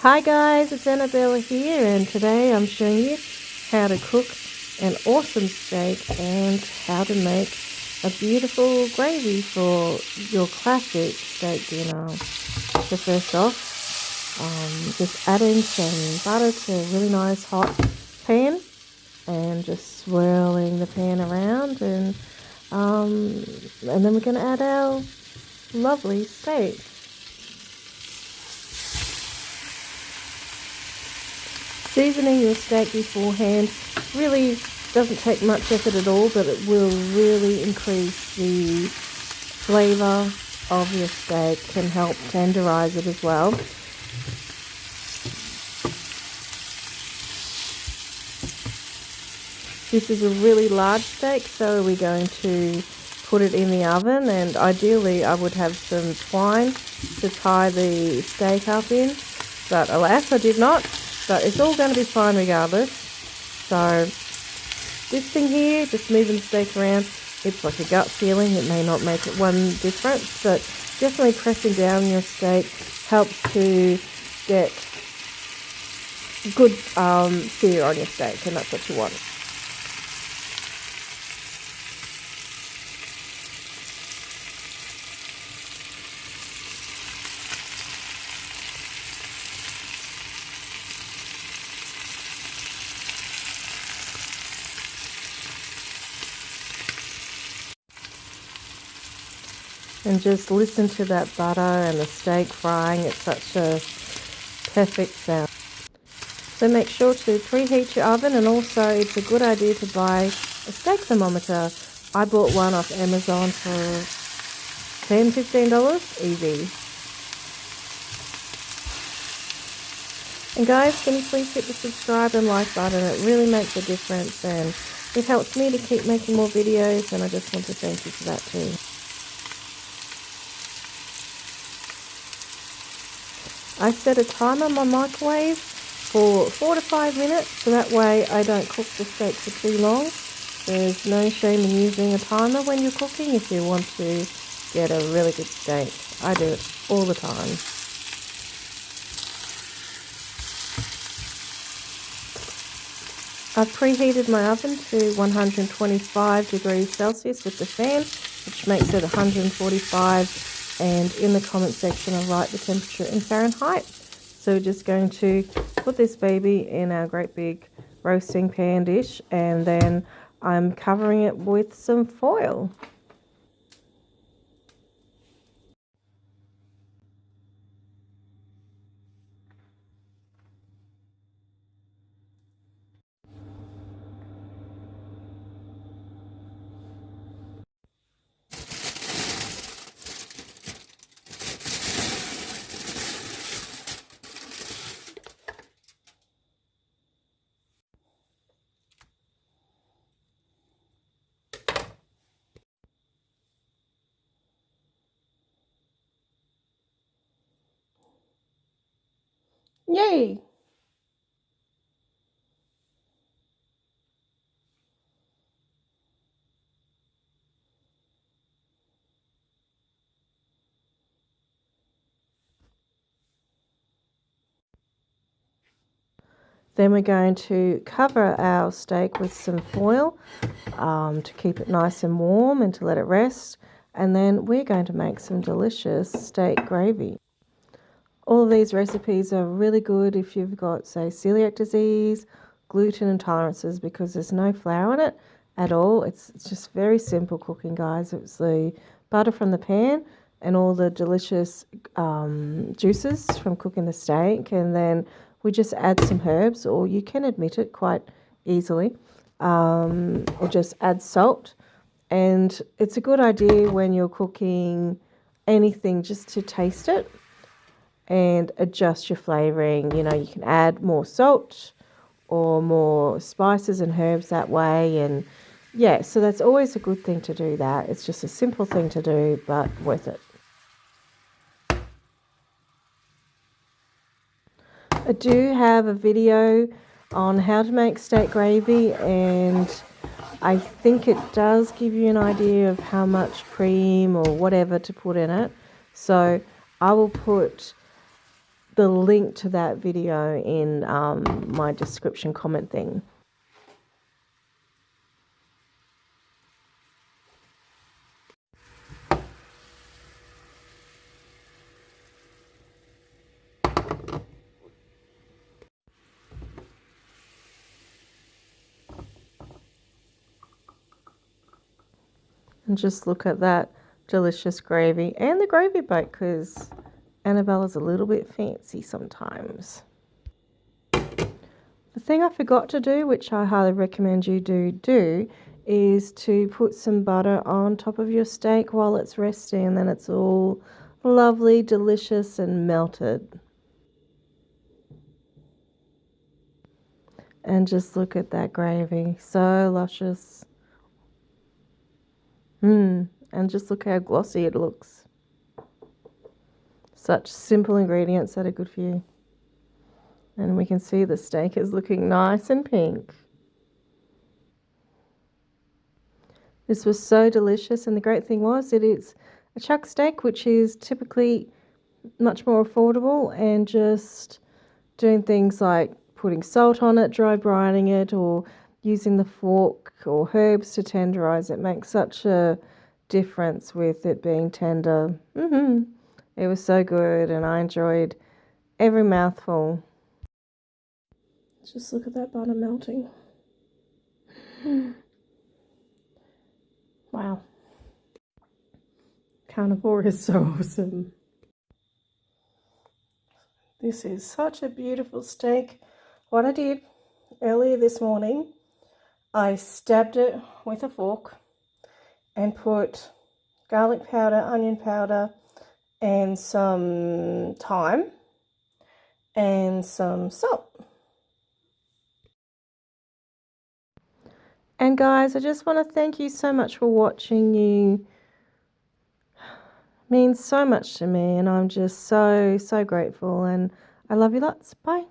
Hi guys, it's Annabella here, and today I'm showing you how to cook an awesome steak and how to make a beautiful gravy for your classic steak dinner. So first off, just add in some butter to a really nice hot pan and just swirling the pan around, and then we're going to add our lovely steak. Seasoning your steak beforehand really doesn't take much effort at all, but it will really increase the flavour of your steak and help tenderize it as well. This is a really large steak, so we're going to put it in the oven, and ideally I would have some twine to tie the steak up in, but alas I did not. But it's all going to be fine regardless. So this thing here, just moving the steak around, it's like a gut feeling. It may not make it one difference, but definitely pressing down your steak helps to get good sear on your steak, and that's what you want. And just listen to that butter and the steak frying. It's such a perfect sound. So make sure to preheat your oven, and also it's a good idea to buy a steak thermometer. I bought one off Amazon for $10–15, easy. And guys, can you please hit the subscribe and like button? It really makes a difference, and it helps me to keep making more videos, and I just want to thank you for that too. I set a timer on my microwave for 4 to 5 minutes, so that way I don't cook the steak for too long. There's no shame in using a timer when you're cooking if you want to get a really good steak. I do it all the time. I've preheated my oven to 125 degrees Celsius with the fan, which makes it 145. And in the comment section I'll write the temperature in Fahrenheit. So we're just going to put this baby in our great big roasting pan dish, and then I'm covering it with some foil. Yay! Then we're going to cover our steak with some foil to keep it nice and warm and to let it rest. And then we're going to make some delicious steak gravy. All of these recipes are really good if you've got, say, celiac disease, gluten intolerances, because there's no flour in it at all. It's just very simple cooking, guys. It's the butter from the pan and all the delicious juices from cooking the steak, and then we just add some herbs, or you can omit it quite easily, or just add salt. And it's a good idea when you're cooking anything just to taste it and adjust your flavouring. You know, you can add more salt or more spices and herbs that way, and yeah, so that's always a good thing to do that. It's just a simple thing to do, but worth it. I do have a video on how to make steak gravy, and I think it does give you an idea of how much cream or whatever to put in it. So I will put the link to that video in my description comment thing. And just look at that delicious gravy and the gravy boat, because Annabella's a little bit fancy sometimes. The thing I forgot to do, which I highly recommend you do, is to put some butter on top of your steak while it's resting, and then it's all lovely, delicious, and melted. And just look at that gravy, so luscious. And just look how glossy it looks. Such simple ingredients that are good for you. And we can see the steak is looking nice and pink. This was so delicious, and the great thing was it is a chuck steak, which is typically much more affordable, and just doing things like putting salt on it, dry brining it, or using the fork or herbs to tenderize it makes such a difference with it being tender. It was so good, and I enjoyed every mouthful. Just look at that butter melting. Wow. Carnivore is so awesome. This is such a beautiful steak. What I did earlier this morning, I stabbed it with a fork and put garlic powder, onion powder, and some thyme and some salt. And guys, I just want to thank you so much for watching. You means so much to me, and I'm just so grateful, and I love you lots. Bye.